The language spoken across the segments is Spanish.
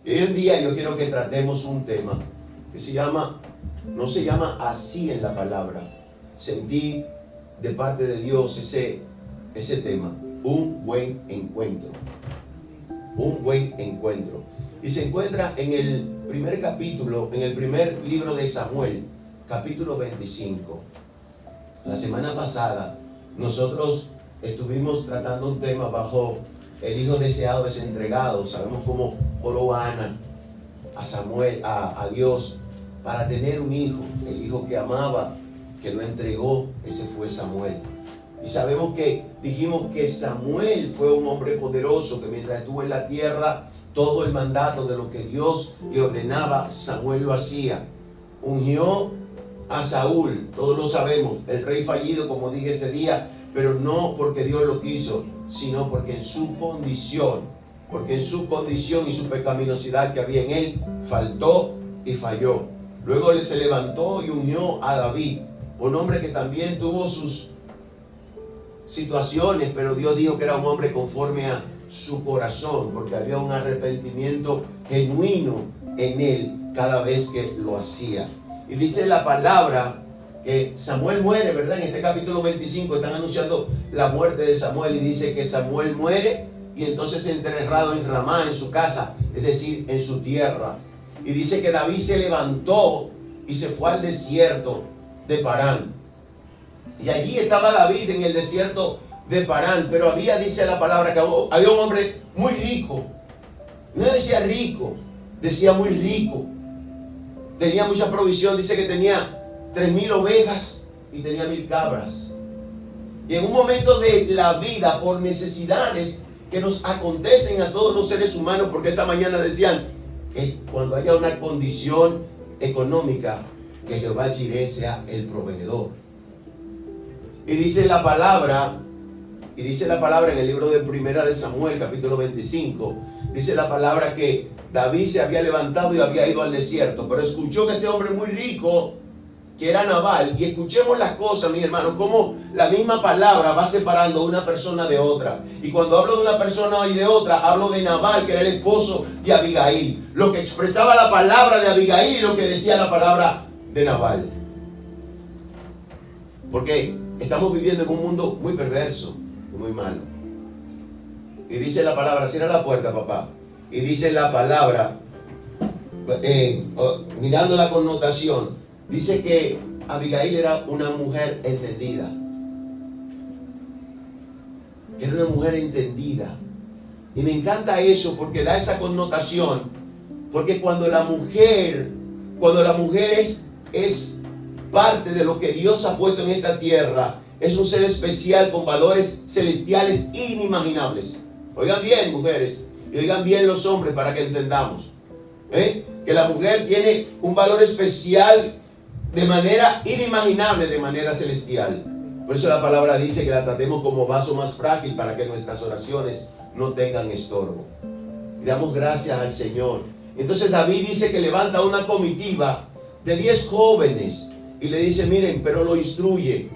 Y hoy en día yo quiero que tratemos un tema que no se llama así en la palabra. Sentí de parte de Dios ese tema, un buen encuentro. Un buen encuentro. Y se encuentra en el primer capítulo, en el primer libro de Samuel, capítulo 25. La semana pasada nosotros estuvimos tratando un tema bajo el hijo deseado es entregado. Sabemos cómo oró Ana a Samuel, a Dios, para tener un hijo, el hijo que amaba, que lo entregó. Ese fue Samuel. Y sabemos que dijimos que Samuel fue un hombre poderoso, que mientras estuvo en la tierra, todo el mandato de lo que Dios le ordenaba, Samuel lo hacía. Ungió a Saúl, todos lo sabemos, el rey fallido, como dije ese día, pero no porque Dios lo quiso, sino porque en su condición y su pecaminosidad que había en él, faltó y falló. Luego él se levantó y unió a David, un hombre que también tuvo sus situaciones, pero Dios dijo que era un hombre conforme a su corazón, porque había un arrepentimiento genuino en él cada vez que lo hacía. Y dice la palabra que Samuel muere, ¿verdad? En este capítulo 25 están anunciando la muerte de Samuel y dice que Samuel muere y entonces es enterrado en Ramá, en su casa, es decir, en su tierra. Y dice que David se levantó y se fue al desierto de Parán. Y allí estaba David en el desierto de Parán, pero dice la palabra, que había un hombre muy rico. No decía rico, decía muy rico. Tenía mucha provisión, dice que tenía 3,000 ovejas y tenía 1,000 cabras. Y en un momento de la vida, por necesidades que nos acontecen a todos los seres humanos, porque esta mañana decían que cuando haya una condición económica, que Jehová Jireh sea el proveedor. Y dice la palabra en el libro de Primera de Samuel, capítulo 25, dice la palabra que David se había levantado y había ido al desierto, pero escuchó que este hombre muy rico, que era Nabal, y escuchemos las cosas, mis hermanos, cómo la misma palabra va separando una persona de otra. Y cuando hablo de una persona y de otra, hablo de Nabal, que era el esposo de Abigail, lo que expresaba la palabra de Abigail y lo que decía la palabra de Nabal. Porque estamos viviendo en un mundo muy perverso, muy malo. Y dice la palabra, cierra la puerta, papá. Y dice la palabra, mirando la connotación, dice que Abigail era una mujer entendida. Era una mujer entendida. Y me encanta eso porque da esa connotación. Porque cuando la mujer es parte de lo que Dios ha puesto en esta tierra, es un ser especial con valores celestiales inimaginables. Oigan bien, mujeres, y oigan bien los hombres para que entendamos. Que la mujer tiene un valor especial de manera inimaginable, de manera celestial. Por eso la palabra dice que la tratemos como vaso más frágil para que nuestras oraciones no tengan estorbo. Y damos gracias al Señor. Entonces David dice que levanta una comitiva de 10 jóvenes y le dice, miren, pero lo instruye.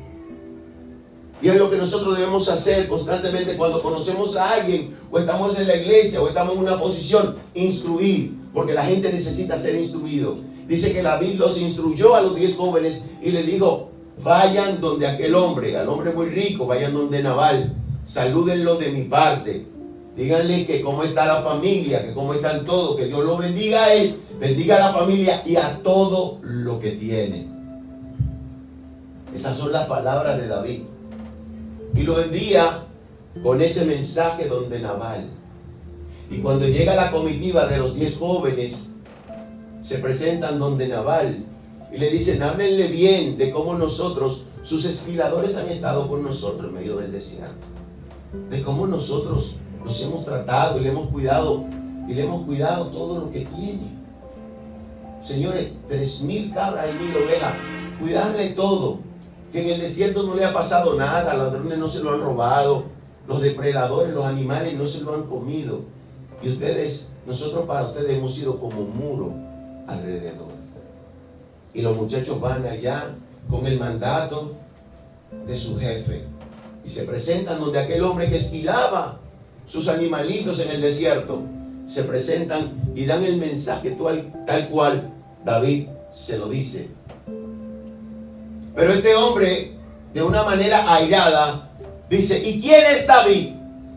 Y es lo que nosotros debemos hacer constantemente cuando conocemos a alguien, o estamos en la iglesia, o estamos en una posición, instruir, porque la gente necesita ser instruido. Dice que David los instruyó a los 10 jóvenes y le dijo, vayan donde aquel hombre, al hombre muy rico, vayan donde Nabal, salúdenlo de mi parte, díganle que cómo está la familia, que cómo están todos, que Dios lo bendiga a él, bendiga a la familia y a todo lo que tiene. Esas son las palabras de David. Y lo envía con ese mensaje donde Nabal. Y cuando llega la comitiva de los 10 jóvenes, se presentan donde Nabal y le dicen, háblenle bien de cómo nosotros, sus esquiladores han estado con nosotros en medio del desierto, de cómo nosotros los hemos tratado y le hemos cuidado todo lo que tiene. Señores, 3,000 cabras y 1,000 ovejas, cuidarle todo, que en el desierto no le ha pasado nada, los ladrones no se lo han robado, los depredadores, los animales no se lo han comido, y nosotros para ustedes hemos sido como un muro alrededor. Y los muchachos van allá con el mandato de su jefe y se presentan donde aquel hombre que esquilaba sus animalitos en el desierto, se presentan y dan el mensaje tal cual David se lo dice. Pero este hombre, de una manera airada, dice: ¿y quién es David?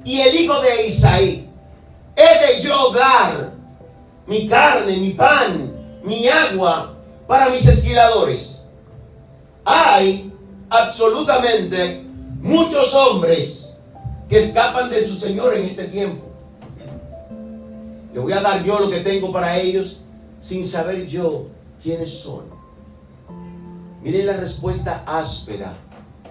Y el hijo de Isaí. ¿He de yo dar mi carne, mi pan, mi agua para mis esquiladores? Hay absolutamente muchos hombres que escapan de su Señor en este tiempo. Le voy a dar yo lo que tengo para ellos sin saber yo quiénes son. Miren la respuesta áspera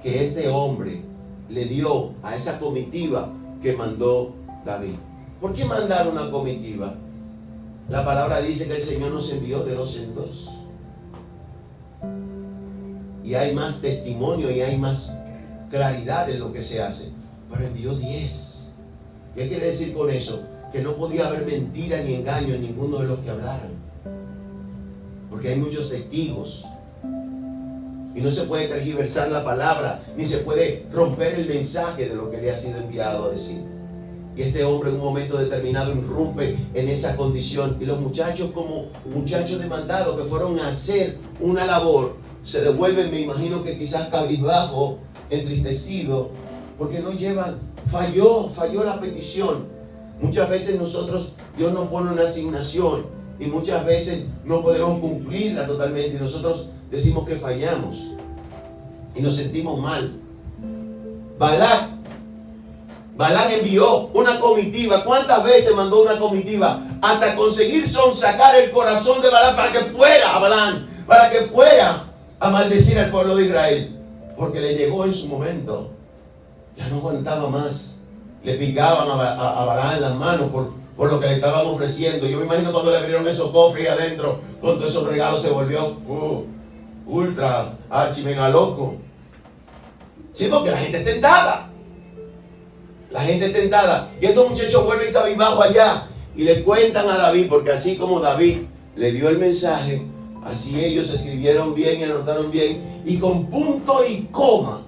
que este hombre le dio a esa comitiva que mandó David. ¿Por qué mandar una comitiva? La palabra dice que el Señor nos envió de 2 en 2. Y hay más testimonio y hay más claridad en lo que se hace. Pero envió 10. ¿Qué quiere decir con eso? Que no podía haber mentira ni engaño en ninguno de los que hablaran. Porque hay muchos testigos. Y no se puede tergiversar la palabra, ni se puede romper el mensaje de lo que le ha sido enviado a decir. Y este hombre en un momento determinado irrumpe en esa condición. Y los muchachos, como muchachos demandados que fueron a hacer una labor, se devuelven, me imagino que quizás cabizbajo, entristecido, porque no llevan, falló la petición. Muchas veces Dios nos pone una asignación y muchas veces no podemos cumplirla totalmente y nosotros decimos que fallamos y nos sentimos mal. Balán envió una comitiva. ¿Cuántas veces mandó una comitiva? Hasta conseguir sonsacar el corazón de Balán para que fuera a Balán, para que fuera a maldecir al pueblo de Israel, porque le llegó en su momento. Ya no aguantaba más. Le picaban a Balán las manos por lo que le estaban ofreciendo. Yo me imagino cuando le abrieron esos cofres y adentro con todos esos regalos se volvió ultra archimega loco. Sí, porque la gente es tentada. La gente es tentada. Y estos muchachos vuelven cabizbajo allá y le cuentan a David, porque así como David le dio el mensaje, así ellos escribieron bien y anotaron bien, y con punto y coma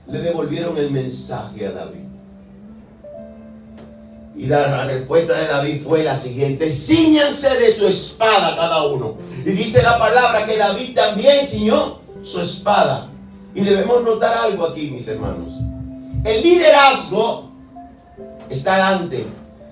le devolvieron el mensaje a David. Y la respuesta de David fue la siguiente: cíñanse de su espada cada uno. Y dice la palabra que David también ciñó su espada. Y debemos notar algo aquí, mis hermanos. El liderazgo está delante.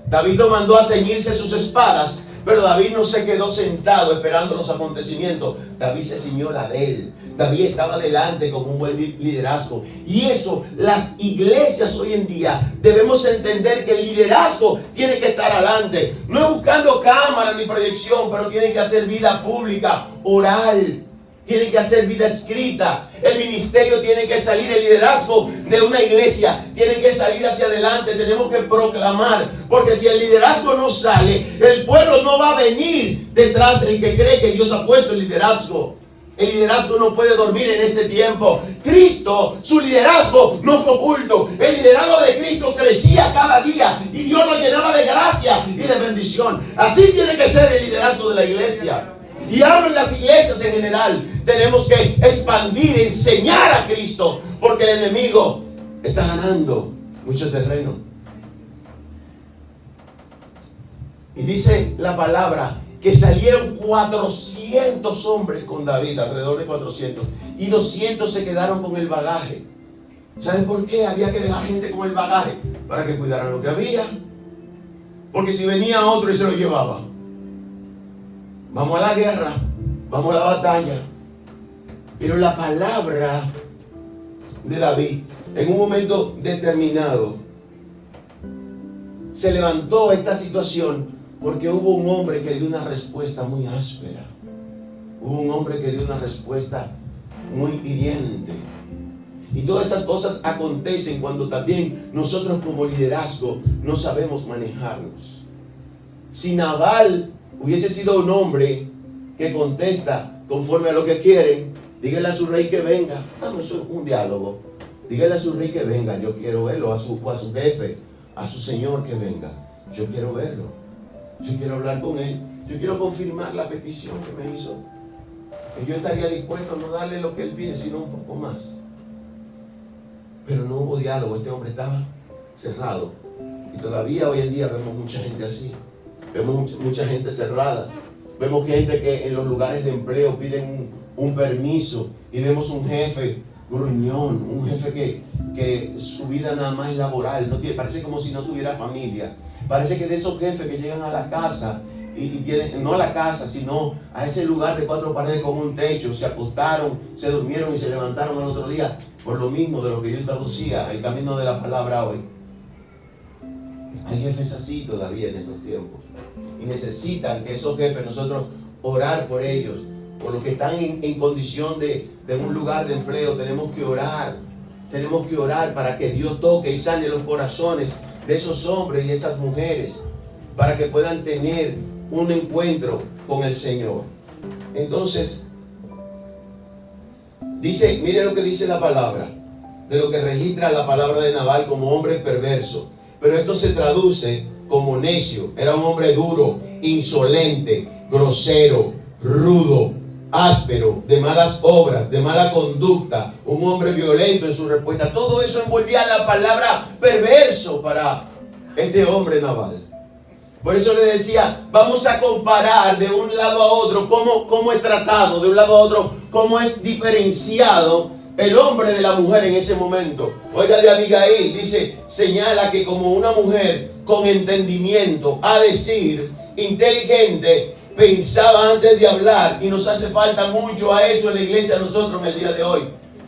David lo mandó a ceñirse sus espadas, pero David no se quedó sentado esperando los acontecimientos. David se ciñó la de él. David estaba delante con un buen liderazgo. Y eso, las iglesias hoy en día debemos entender que el liderazgo tiene que estar adelante. No es buscando cámara ni proyección, pero tiene que hacer vida pública, oral. Tiene que hacer vida escrita. El ministerio tiene que salir, el liderazgo de una iglesia tiene que salir hacia adelante. Tenemos que proclamar, porque si el liderazgo no sale, el pueblo no va a venir detrás del que cree que Dios ha puesto el liderazgo. El liderazgo no puede dormir en este tiempo. Cristo, su liderazgo no fue oculto. El liderazgo de Cristo crecía cada día y Dios lo llenaba de gracia y de bendición. Así tiene que ser el liderazgo de la iglesia. Y hablo en las iglesias en general. Tenemos que expandir, enseñar a Cristo, porque el enemigo está ganando mucho terreno. Y dice la palabra que salieron 400 hombres con David, alrededor de 400, y 200 se quedaron con el bagaje. ¿Saben por qué había que dejar gente con el bagaje? Para que cuidaran lo que había. Porque si venía otro y se lo llevaba, vamos a la guerra, vamos a la batalla. Pero la palabra de David, en un momento determinado, se levantó esta situación porque hubo un hombre que dio una respuesta muy áspera. Hubo un hombre que dio una respuesta muy hiriente. Y todas esas cosas acontecen cuando también nosotros como liderazgo no sabemos manejarnos. Si Nabal hubiese sido un hombre que contesta conforme a lo que quieren, dígale a su rey que venga. Vamos, un diálogo. Dígale a su rey que venga. Yo quiero verlo. A su jefe, a su señor que venga. Yo quiero verlo. Yo quiero hablar con él. Yo quiero confirmar la petición que me hizo. Que yo estaría dispuesto a no darle lo que él pide, sino un poco más. Pero no hubo diálogo. Este hombre estaba cerrado. Y todavía hoy en día vemos mucha gente así. Vemos mucha gente cerrada. Vemos gente que en los lugares de empleo piden un permiso. Y vemos un jefe gruñón, un jefe que su vida nada más es laboral. Parece como si no tuviera familia. Parece que de esos jefes que llegan a la casa y tienen, no a la casa, sino a ese lugar de 4 paredes con un techo, se acostaron, se durmieron y se levantaron el otro día, por lo mismo de lo que yo traducía, el camino de la palabra hoy. Hay jefes así todavía en estos tiempos. Y necesitan que esos jefes, nosotros orar por ellos, por los que están en condición de un lugar de empleo. Tenemos que orar para que Dios toque y sane los corazones de esos hombres y esas mujeres, para que puedan tener un encuentro con el Señor. Entonces, dice, mire lo que dice la palabra, de lo que registra la palabra de Nabal como hombre perverso. Pero esto se traduce como necio. Era un hombre duro, insolente, grosero, rudo, áspero, de malas obras, de mala conducta, un hombre violento en su respuesta. Todo eso envolvía la palabra perverso para este hombre Nabal. Por eso le decía, vamos a comparar de un lado a otro cómo es tratado, de un lado a otro, cómo es diferenciado el hombre de la mujer en ese momento. Oiga, de Abigail, dice, señala que como una mujer con entendimiento, a decir, inteligente, pensaba antes de hablar. Y nos hace falta mucho a eso en la iglesia a nosotros en el día de hoy.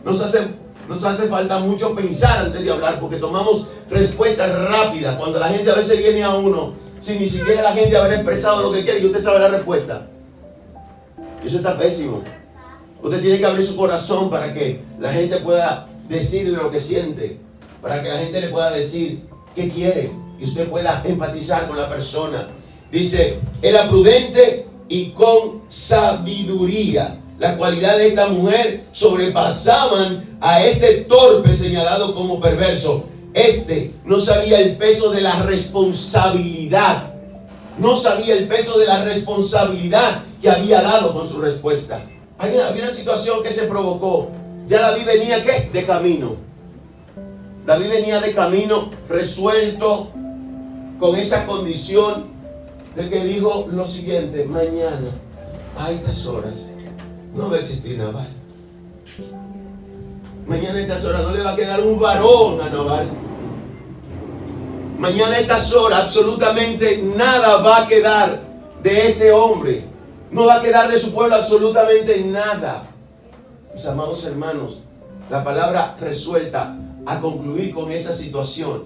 Nos hace falta mucho pensar antes de hablar, porque tomamos respuestas rápidas. Cuando la gente a veces viene a uno sin ni siquiera la gente haber expresado lo que quiere y usted sabe la respuesta. Eso está pésimo. Usted tiene que abrir su corazón para que la gente pueda decirle lo que siente, para que la gente le pueda decir qué quiere y usted pueda empatizar con la persona. Dice, era prudente y con sabiduría. Las cualidades de esta mujer sobrepasaban a este torpe señalado como perverso. Este no sabía el peso de la responsabilidad. No sabía el peso de la responsabilidad que había dado con su respuesta. Había una situación que se provocó. Ya David venía, ¿qué? De camino. David venía de camino resuelto con esa condición de que dijo lo siguiente: mañana a estas horas no va a existir Nabal. Mañana a estas horas no le va a quedar un varón a Nabal. Mañana a estas horas absolutamente nada va a quedar de este hombre. No va a quedar de su pueblo absolutamente nada. Mis amados hermanos, la palabra resuelta a concluir con esa situación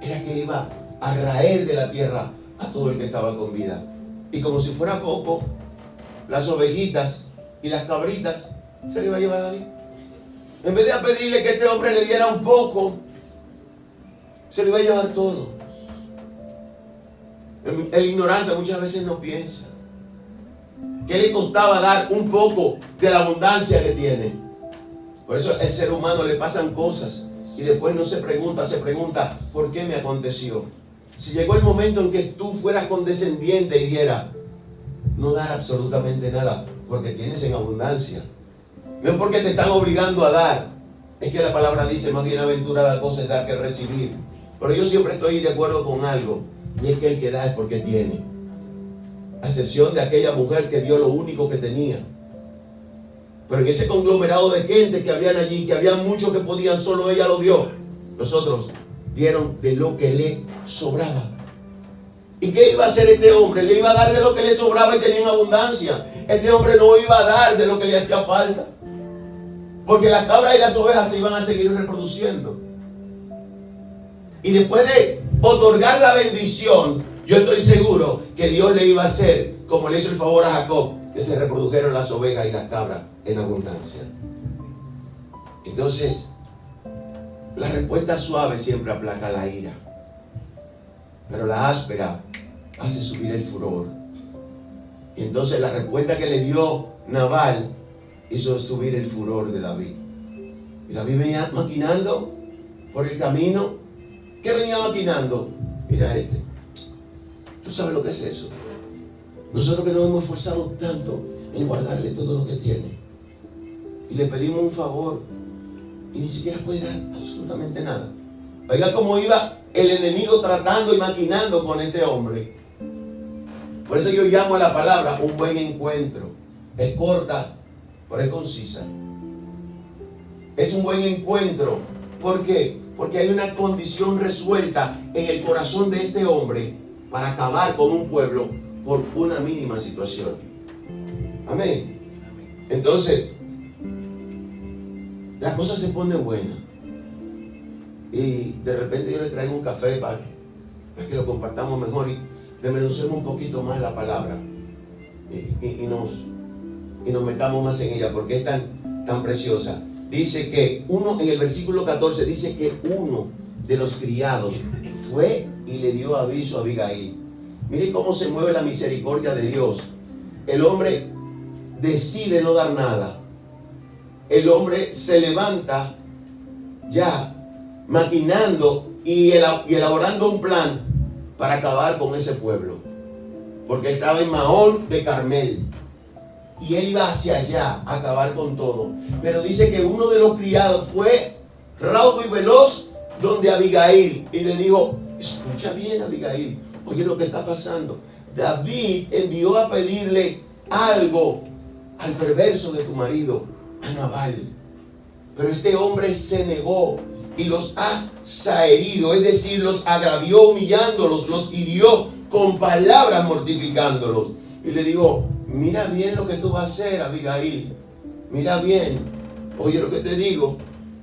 era que iba a raer de la tierra a todo el que estaba con vida. Y como si fuera poco, las ovejitas y las cabritas se le iba a llevar a David. En vez de pedirle que este hombre le diera un poco, se le iba a llevar todo. El ignorante muchas veces no piensa que le costaba dar un poco de la abundancia que tiene. Por eso al ser humano le pasan cosas y después no se pregunta ¿por qué me aconteció? Si llegó el momento en que tú fueras condescendiente y diera, no dar absolutamente nada porque tienes en abundancia. No es porque te están obligando a dar. Es que la palabra dice, más bienaventurada cosa es dar que recibir. Pero yo siempre estoy de acuerdo con algo, y es que el que da es porque tiene. A excepción de aquella mujer que dio lo único que tenía. Pero en ese conglomerado de gente que habían allí, que había muchos que podían, solo ella lo dio. Los otros dieron de lo que le sobraba. ¿Y qué iba a hacer este hombre? Le iba a dar de lo que le sobraba y tenía en abundancia. Este hombre no iba a dar de lo que le hacía falta, porque las cabras y las ovejas se iban a seguir reproduciendo. Y después de otorgar la bendición, yo estoy seguro que Dios le iba a hacer como le hizo el favor a Jacob, que se reprodujeron las ovejas y las cabras en abundancia. Entonces, la respuesta suave siempre aplaca la ira, pero la áspera hace subir el furor. Y entonces la respuesta que le dio Nabal hizo subir el furor de David. Y David venía maquinando por el camino. ¿Qué venía maquinando? Mira este. ¿Tú sabes lo que es eso? Nosotros que nos hemos esforzado tanto en guardarle todo lo que tiene, y le pedimos un favor y ni siquiera puede dar absolutamente nada. Oiga cómo iba el enemigo tratando y maquinando con este hombre. Por eso yo llamo a la palabra un buen encuentro. Es corta, pero es concisa. Es un buen encuentro. ¿Por qué? Porque hay una condición resuelta en el corazón de este hombre para acabar con un pueblo por una mínima situación. Amén. Entonces, la cosa se pone buena. Y de repente yo le traigo un café para que lo compartamos mejor y desmenucemos un poquito más la palabra. Y nos metamos más en ella porque es tan preciosa. Dice que en el versículo 14 dice que uno de los criados fue y le dio aviso a Abigail. Miren cómo se mueve la misericordia de Dios. El hombre decide no dar nada. El hombre se levanta ya maquinando y elaborando un plan para acabar con ese pueblo. Porque él estaba en Maón de Carmel. Y él iba hacia allá a acabar con todo. Pero dice que uno de los criados fue raudo y veloz donde Abigail y le dijo: escucha bien, Abigail, oye lo que está pasando. David envió a pedirle algo al perverso de tu marido, a Nabal. Pero este hombre se negó y los ha zaherido, es decir, los agravió humillándolos, los hirió con palabras mortificándolos. Y le digo: mira bien lo que tú vas a hacer, Abigail. Mira bien. Oye lo que te digo.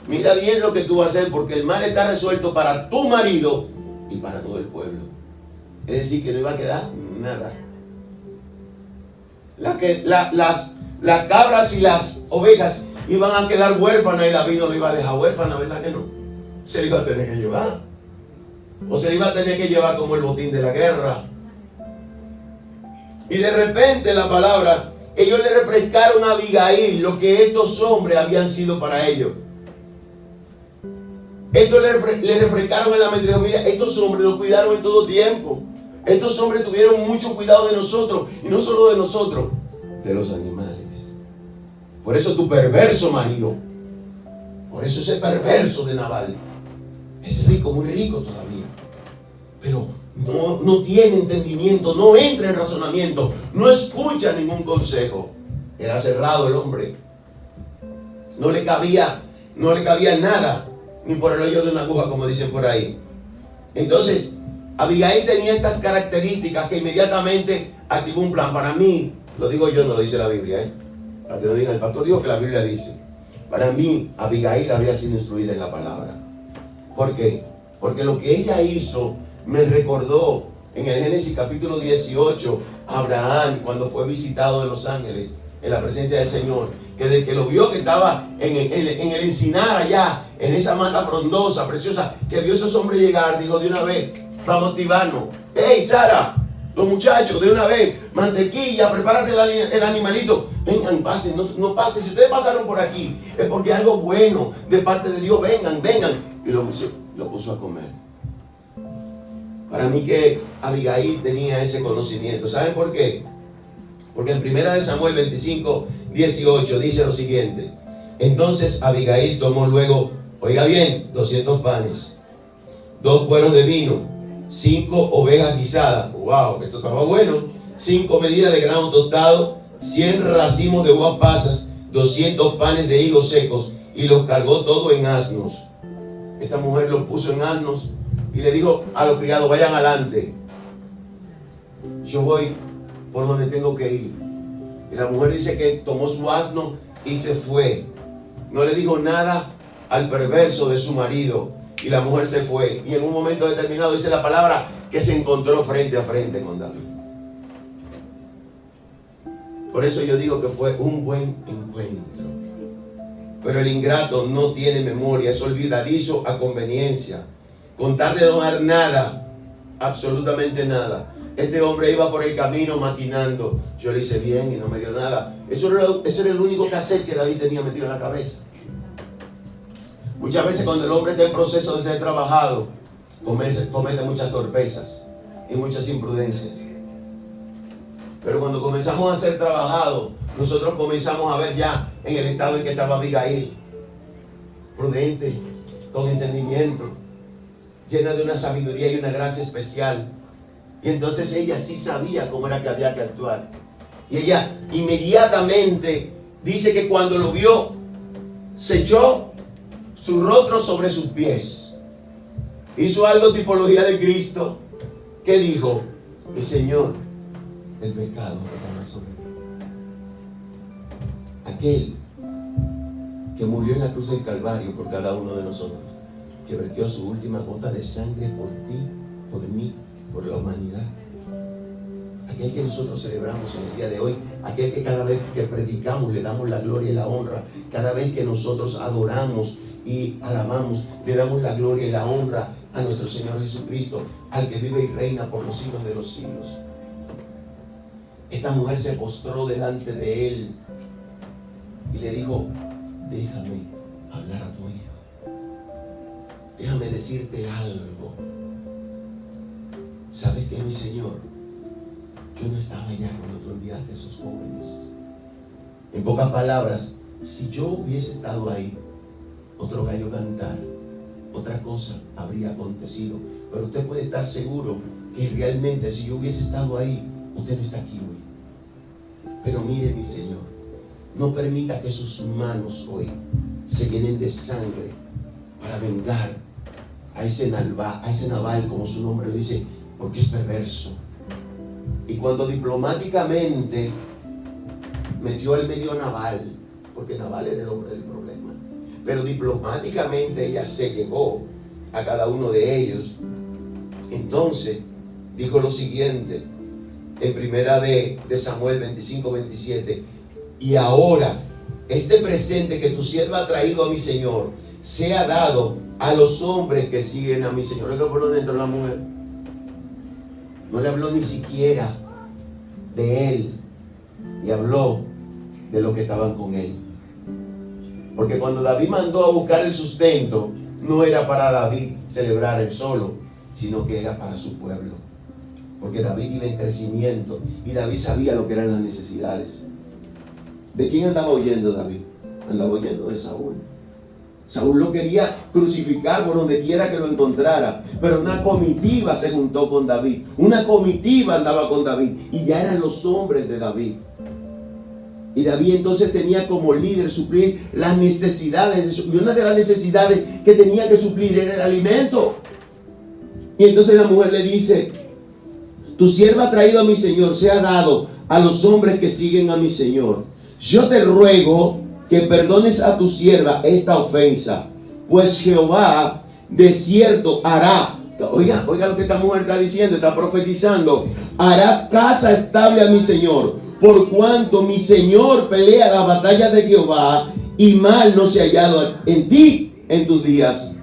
Mira bien lo que tú vas a hacer, porque el mal está resuelto para tu marido y para todo el pueblo. Es decir, que no iba a quedar nada. Las cabras y las ovejas iban a quedar huérfanas y David no lo iba a dejar huérfana, ¿verdad que no? Se le iba a tener que llevar. O se le iba a tener que llevar como el botín de la guerra. Y de repente la palabra, ellos le refrescaron a Abigail lo que estos hombres habían sido para ellos. Estos le refrescaron en la mente. Dijo: mira, estos hombres nos cuidaron en todo tiempo. Estos hombres tuvieron mucho cuidado de nosotros. Y no solo de nosotros, de los animales. Por eso tu perverso marido, por eso ese perverso de Nabal, es rico, muy rico todavía. Pero no tiene entendimiento, no entra en razonamiento, no escucha ningún consejo. Era cerrado el hombre. No le cabía nada, ni por el hoyo de una aguja, como dicen por ahí. Entonces, Abigail tenía estas características que inmediatamente activó un plan. Para mí, lo digo yo, no lo dice la Biblia, para que lo diga el pastor, digo que la Biblia dice. Para mí, Abigail había sido instruida en la palabra. ¿Por qué? Porque lo que ella hizo me recordó en el Génesis capítulo 18 a Abraham cuando fue visitado de los ángeles en la presencia del Señor, que desde que lo vio que estaba en el encinar allá, en esa mata frondosa, preciosa, que vio a esos hombres llegar, dijo: de una vez, vamos a activarnos. ¡Hey, Sara! Los muchachos, de una vez, mantequilla, prepárate el animalito. Vengan, pasen, no pasen. Si ustedes pasaron por aquí, es porque algo bueno de parte de Dios. Vengan. Y lo puso a comer. Para mí que Abigail tenía ese conocimiento. ¿Saben por qué? Porque en 1 Samuel 25, 18 dice lo siguiente: entonces Abigail tomó luego, oiga bien, 200 panes, 2 cueros de vino, 5 ovejas guisadas, wow, esto estaba bueno, 5 medidas de grano tostado, 100 racimos de uvas pasas, 200 panes de higos secos, y los cargó todo en asnos. Esta mujer los puso en asnos y le dijo a los criados: vayan adelante, yo voy por donde tengo que ir. Y la mujer dice que tomó su asno y se fue. No le dijo nada al perverso de su marido. Y la mujer se fue. Y en un momento determinado dice la palabra que se encontró frente a frente con David. Por eso yo digo que fue un buen encuentro. Pero el ingrato no tiene memoria, es olvidadizo a conveniencia. Con tal de no dar nada, absolutamente nada. Este hombre iba por el camino maquinando. Yo le hice bien y no me dio nada. Eso era el único cassette que David tenía metido en la cabeza. Muchas veces cuando el hombre está en proceso de ser trabajado, comete muchas torpezas y muchas imprudencias. Pero cuando comenzamos a ser trabajados, nosotros comenzamos a ver ya en el estado en que estaba Abigail, prudente, con entendimiento, llena de una sabiduría y una gracia especial. Y entonces ella sí sabía cómo era que había que actuar. Y ella inmediatamente dice que cuando lo vio, se echó su rostro sobre sus pies. Hizo algo tipología de Cristo. ¿Qué dijo? El Señor, el pecado está sobre mí. Aquel que murió en la cruz del Calvario por cada uno de nosotros, que vertió su última gota de sangre por ti, por mí, por la humanidad. Aquel que nosotros celebramos en el día de hoy, aquel que cada vez que predicamos le damos la gloria y la honra, cada vez que nosotros adoramos y alabamos, le damos la gloria y la honra a nuestro Señor Jesucristo, al que vive y reina por los siglos de los siglos. Esta mujer se postró delante de él y le dijo: déjame hablar a tu hijo, déjame decirte algo. ¿Sabes qué, mi Señor? Yo no estaba allá cuando tú enviaste a esos jóvenes. En pocas palabras, si yo hubiese estado ahí, otro gallo cantar, otra cosa habría acontecido. Pero usted puede estar seguro que realmente si yo hubiese estado ahí, usted no está aquí hoy. Pero mire, mi Señor, no permita que sus manos hoy se llenen de sangre para vengar a ese Nabal, como su nombre lo dice, porque es perverso. Y cuando diplomáticamente metió al medio a Nabal, porque Nabal era el hombre del problema, pero diplomáticamente ella se llegó a cada uno de ellos, entonces dijo lo siguiente en primera de Samuel 25-27: y ahora este presente que tu sierva ha traído a mi Señor sea dado a los hombres que siguen a mi Señor. ¿Qué por dentro de la mujer? No le habló ni siquiera de él, y habló de los que estaban con él. Porque cuando David mandó a buscar el sustento, no era para David celebrar él solo, sino que era para su pueblo. Porque David iba en crecimiento y David sabía lo que eran las necesidades. ¿De quién andaba huyendo David? Andaba huyendo de Saúl. Saúl lo quería crucificar por donde quiera que lo encontrara, pero una comitiva se juntó con David, una comitiva andaba con David, y ya eran los hombres de David. Y David entonces tenía como líder suplir las necesidades, y una de las necesidades que tenía que suplir era el alimento. Y entonces la mujer le dice: tu sierva ha traído a mi Señor, sea dado a los hombres que siguen a mi Señor. Yo te ruego que perdones a tu sierva esta ofensa, pues Jehová de cierto hará, oiga lo que esta mujer está diciendo, está profetizando: hará casa estable a mi Señor, por cuanto mi Señor pelea la batalla de Jehová, y mal no se ha hallado en ti en tus días.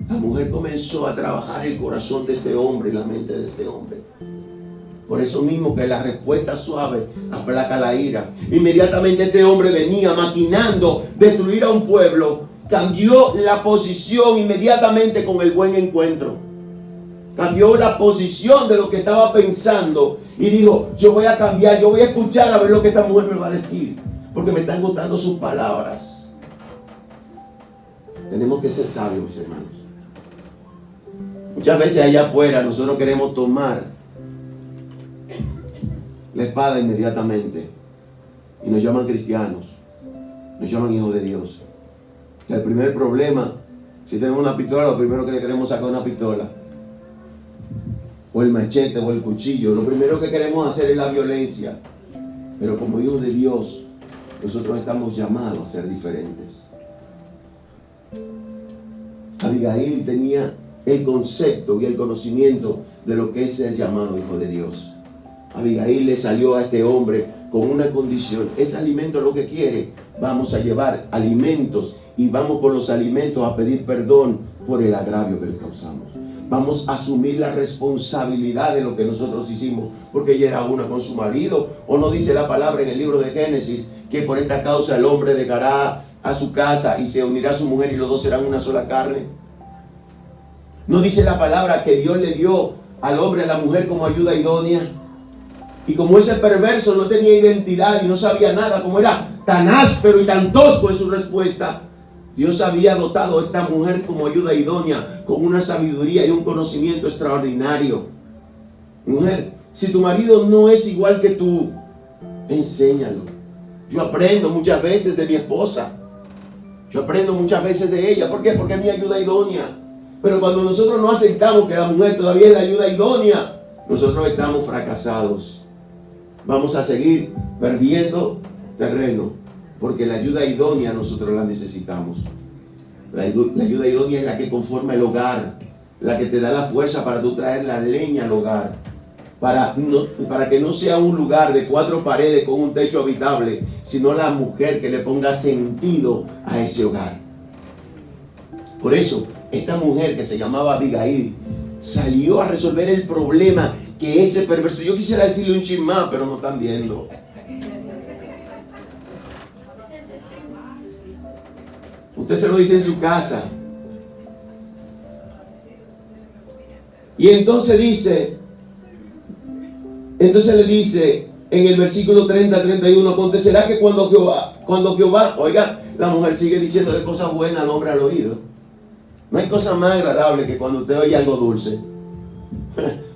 La mujer comenzó a trabajar el corazón de este hombre y la mente de este hombre. Por eso mismo que la respuesta suave aplaca la ira. Inmediatamente este hombre venía maquinando destruir a un pueblo. Cambió la posición inmediatamente con el buen encuentro. Cambió la posición de lo que estaba pensando y dijo: yo voy a cambiar, yo voy a escuchar a ver lo que esta mujer me va a decir, porque me están gustando sus palabras. Tenemos que ser sabios, mis hermanos. Muchas veces allá afuera nosotros queremos tomar la espada inmediatamente y nos llaman cristianos, nos llaman hijos de Dios. Y el primer problema, si tenemos una pistola, lo primero que le queremos sacar es una pistola, o el machete o el cuchillo. Lo primero que queremos hacer es la violencia. Pero como hijos de Dios, nosotros estamos llamados a ser diferentes. Abigail tenía el concepto y el conocimiento de lo que es ser llamado hijo de Dios. Abigail le salió a este hombre con una condición: ese alimento es lo que quiere, vamos a llevar alimentos y vamos con los alimentos a pedir perdón por el agravio que le causamos. Vamos a asumir la responsabilidad de lo que nosotros hicimos, porque ella era una con su marido. ¿O no dice la palabra en el libro de Génesis que por esta causa el hombre dejará a su casa y se unirá a su mujer y los dos serán una sola carne? ¿No dice la palabra que Dios le dio al hombre y a la mujer como ayuda idónea? Y como ese perverso no tenía identidad y no sabía nada, como era tan áspero y tan tosco en su respuesta, Dios había dotado a esta mujer como ayuda idónea con una sabiduría y un conocimiento extraordinario. Mujer, si tu marido no es igual que tú, enséñalo. Yo aprendo muchas veces de mi esposa. Yo aprendo muchas veces de ella. ¿Por qué? Porque es mi ayuda idónea. Pero cuando nosotros no aceptamos que la mujer todavía es la ayuda idónea, nosotros estamos fracasados. Vamos a seguir perdiendo terreno, porque la ayuda idónea nosotros la necesitamos. La ayuda idónea es la que conforma el hogar, la que te da la fuerza para tú traer la leña al hogar, para que no sea un lugar de 4 paredes con un techo habitable, sino la mujer que le ponga sentido a ese hogar. Por eso, esta mujer que se llamaba Abigail salió a resolver el problema que ese perverso, yo quisiera decirle un chin más, pero no están viendo. Usted se lo dice en su casa. Y entonces le dice en el versículo 30-31, acontecerá que cuando Jehová, oiga, la mujer sigue diciéndole cosas buenas al hombre al oído. No hay cosa más agradable que cuando usted oye algo dulce.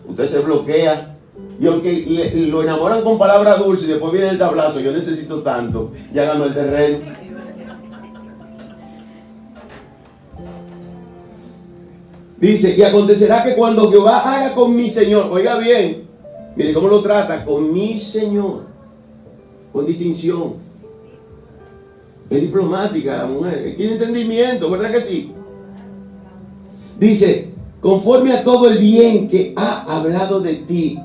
Usted se bloquea. Y aunque lo enamoran con palabras dulces y después viene el tablazo, yo necesito tanto, ya ganó el terreno. Dice, y acontecerá que cuando Jehová haga con mi Señor, oiga bien, mire cómo lo trata, con mi Señor, con distinción. Es diplomática la mujer, tiene entendimiento, ¿verdad que sí? Dice, conforme a todo el bien que ha hablado de ti,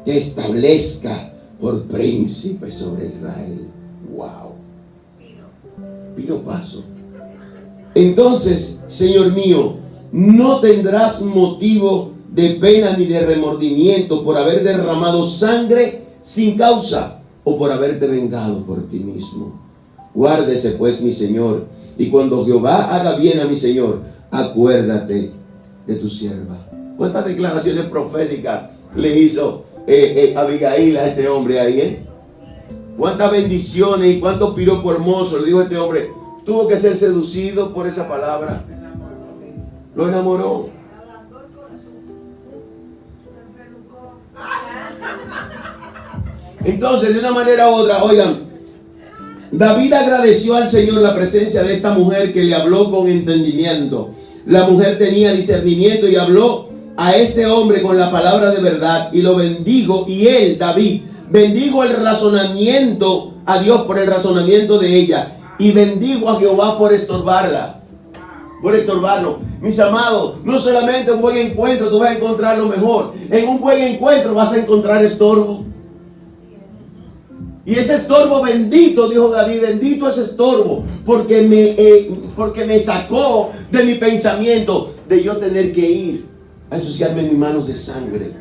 te establezca por príncipe sobre Israel. Wow. Pino paso. Entonces, Señor mío, no tendrás motivo de pena ni de remordimiento por haber derramado sangre sin causa o por haberte vengado por ti mismo. Guárdese pues mi Señor, y cuando Jehová haga bien a mi Señor, acuérdate de tu sierva. ¿Cuántas declaraciones proféticas le hizo Abigail a este hombre ahí? ¿Cuántas bendiciones y cuántos piropos hermosos le dijo a este hombre? Tuvo que ser seducido por esa palabra. Lo enamoró. Entonces, de una manera u otra, oigan, David agradeció al Señor la presencia de esta mujer que le habló con entendimiento. La mujer tenía discernimiento y habló a este hombre con la palabra de verdad y lo bendijo. Y él, David, bendijo el razonamiento a Dios por el razonamiento de ella y bendigo a Jehová por estorbarla. Por estorbarlo. Mis amados, no solamente un buen encuentro tú vas a encontrar lo mejor. En un buen encuentro vas a encontrar estorbo. Y ese estorbo bendito, dijo David, bendito ese estorbo, porque me sacó de mi pensamiento de yo tener que ir a ensuciarme mis manos de sangre.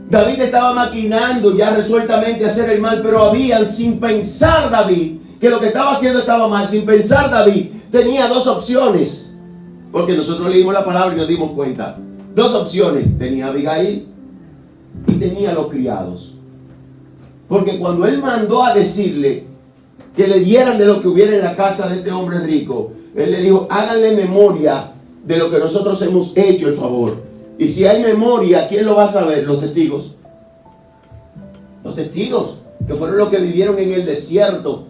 David estaba maquinando ya resueltamente hacer el mal, pero habían, sin pensar David, que lo que estaba haciendo estaba mal, sin pensar David, tenía 2 opciones, porque nosotros leímos la palabra y nos dimos cuenta. 2 opciones, tenía Abigail y tenía los criados. Porque cuando él mandó a decirle que le dieran de lo que hubiera en la casa de este hombre rico, él le dijo, háganle memoria de lo que nosotros hemos hecho el favor. Y si hay memoria, ¿quién lo va a saber? Los testigos. Los testigos, que fueron los que vivieron en el desierto,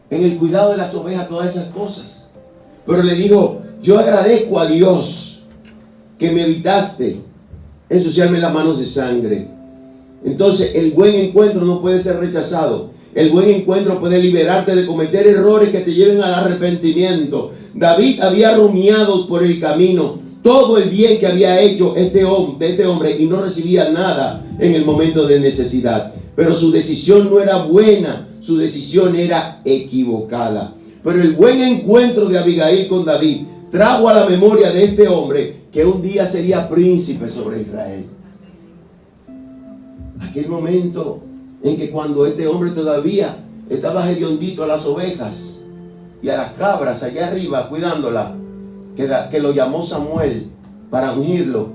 en el cuidado de las ovejas, todas esas cosas. Pero le dijo, yo agradezco a Dios que me evitaste ensuciarme las manos de sangre. Entonces el buen encuentro no puede ser rechazado. El buen encuentro puede liberarte de cometer errores que te lleven al arrepentimiento. David había rumiado por el camino todo el bien que había hecho este hombre y no recibía nada en el momento de necesidad. Pero su decisión no era buena, su decisión era equivocada. Pero el buen encuentro de Abigail con David trajo a la memoria de este hombre que un día sería príncipe sobre Israel. Aquel momento en que cuando este hombre todavía estaba hediondito a las ovejas y a las cabras allá arriba cuidándola, que lo llamó Samuel para ungirlo,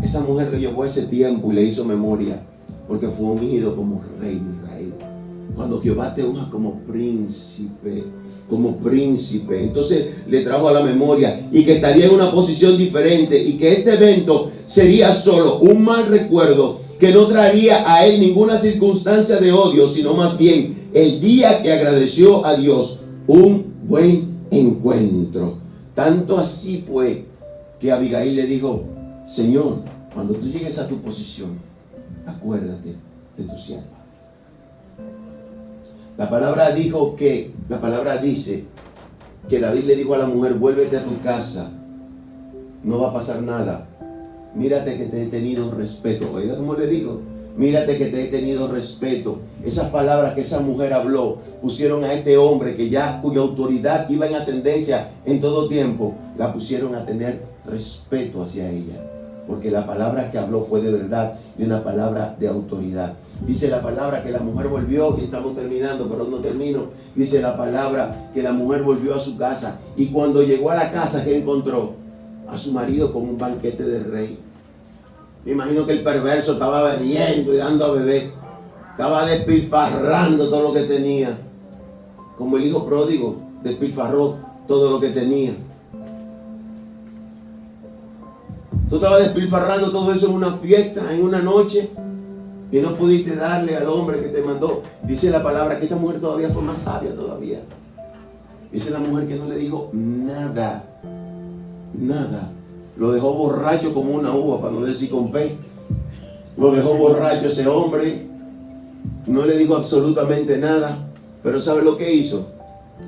esa mujer le llevó ese tiempo y le hizo memoria, porque fue ungido como rey de Israel. cuando Jehová te unja como príncipe, entonces le trajo a la memoria y que estaría en una posición diferente y que este evento sería solo un mal recuerdo que no traería a él ninguna circunstancia de odio, sino más bien el día que agradeció a Dios, un buen encuentro. Tanto así fue que Abigail le dijo: Señor, cuando tú llegues a tu posición, acuérdate de tu sierva. La palabra dice que David le dijo a la mujer: vuélvete a tu casa, no va a pasar nada. Mírate que te he tenido respeto. Oiga cómo le digo: mírate que te he tenido respeto. Esas palabras que esa mujer habló pusieron a este hombre cuya autoridad iba en ascendencia en todo tiempo, la pusieron a tener respeto hacia ella, porque la palabra que habló fue de verdad y una palabra de autoridad. Dice la palabra que la mujer volvió, y estamos terminando, pero no termino. Dice la palabra que la mujer volvió a su casa, y cuando llegó a la casa, ¿qué encontró? A su marido con un banquete de rey. Me imagino que el perverso estaba bebiendo y dando a beber, estaba despilfarrando todo lo que tenía, como el hijo pródigo despilfarró todo lo que tenía. Tú estabas despilfarrando todo eso en una fiesta, en una noche, y no pudiste darle al hombre que te mandó. Dice la palabra que esta mujer todavía fue más sabia todavía. Dice la mujer que no le dijo nada. Lo dejó borracho como una uva, para no decir con pe. Lo dejó borracho ese hombre. No le dijo absolutamente nada. Pero ¿sabe lo que hizo?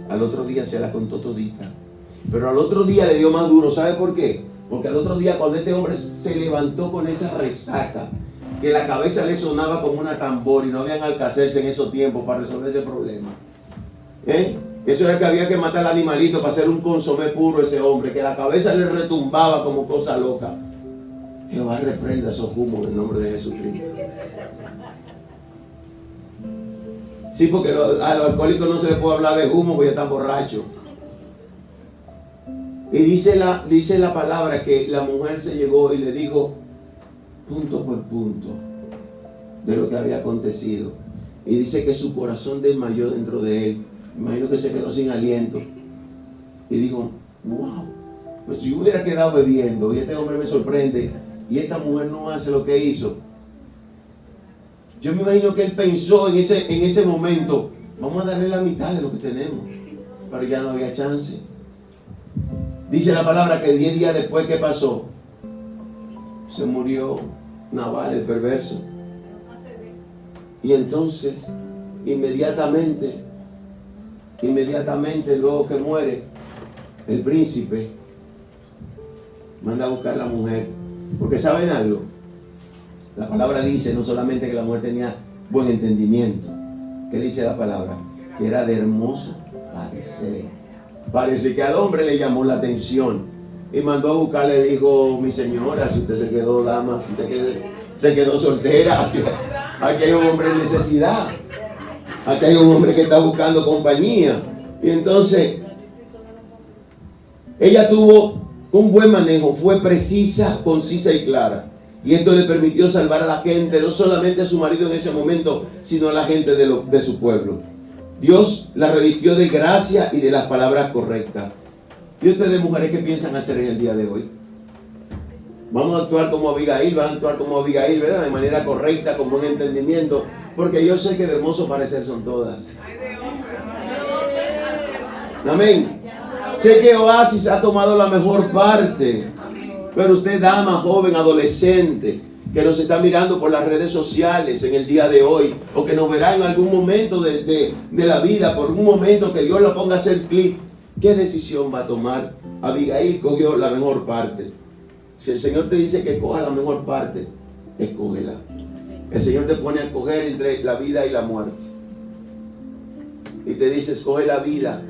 Al otro día se la contó todita. Pero al otro día le dio más duro. ¿Sabe por qué? Porque al otro día, cuando este hombre se levantó con esa resaca, que la cabeza le sonaba como una tambor y no habían alcacerse en esos tiempos para resolver ese problema. Eso era que había que matar al animalito para hacer un consomé puro ese hombre, que la cabeza le retumbaba como cosa loca. Jehová reprenda esos humos en el nombre de Jesucristo. Sí, porque a los alcohólicos no se les puede hablar de humo porque ya están borrachos. Y dice la palabra que la mujer se llegó y le dijo punto por punto de lo que había acontecido. Y dice que su corazón desmayó dentro de él. Imagino que se quedó sin aliento. Y dijo: wow, pues si yo hubiera quedado bebiendo y este hombre me sorprende y esta mujer no hace lo que hizo. Yo me imagino que él pensó en ese momento: vamos a darle la mitad de lo que tenemos. Pero ya no había chance. Dice la palabra que 10 días después, ¿qué pasó? Se murió Nabal, el perverso. Y entonces, inmediatamente luego que muere el príncipe, manda a buscar a la mujer. Porque ¿saben algo? La palabra dice no solamente que la mujer tenía buen entendimiento. ¿Qué dice la palabra? Que era de hermoso parecer. Parece que al hombre le llamó la atención y mandó a buscarle. Dijo: mi señora, si usted se quedó dama, si usted se quedó soltera, aquí hay un hombre en necesidad, aquí hay un hombre que está buscando compañía. Y entonces ella tuvo un buen manejo, fue precisa, concisa y clara, y esto le permitió salvar a la gente, no solamente a su marido en ese momento, sino a la gente de su pueblo. Dios la revistió de gracia y de las palabras correctas. ¿Y ustedes, mujeres, qué piensan hacer en el día de hoy? Vamos a actuar como Abigail, van a actuar como Abigail, ¿verdad? De manera correcta, con buen entendimiento, porque yo sé que de hermoso parecer son todas. Amén. Sé que Oasis ha tomado la mejor parte, pero usted, dama, joven, adolescente, que nos está mirando por las redes sociales en el día de hoy, o que nos verá en algún momento de la vida, por un momento que Dios lo ponga a hacer clic, ¿qué decisión va a tomar? Abigail cogió la mejor parte. Si el Señor te dice que coja la mejor parte, escógela. El Señor te pone a escoger entre la vida y la muerte. Y te dice: escoge la vida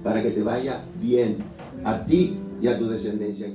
para que te vaya bien a ti y a tu descendencia.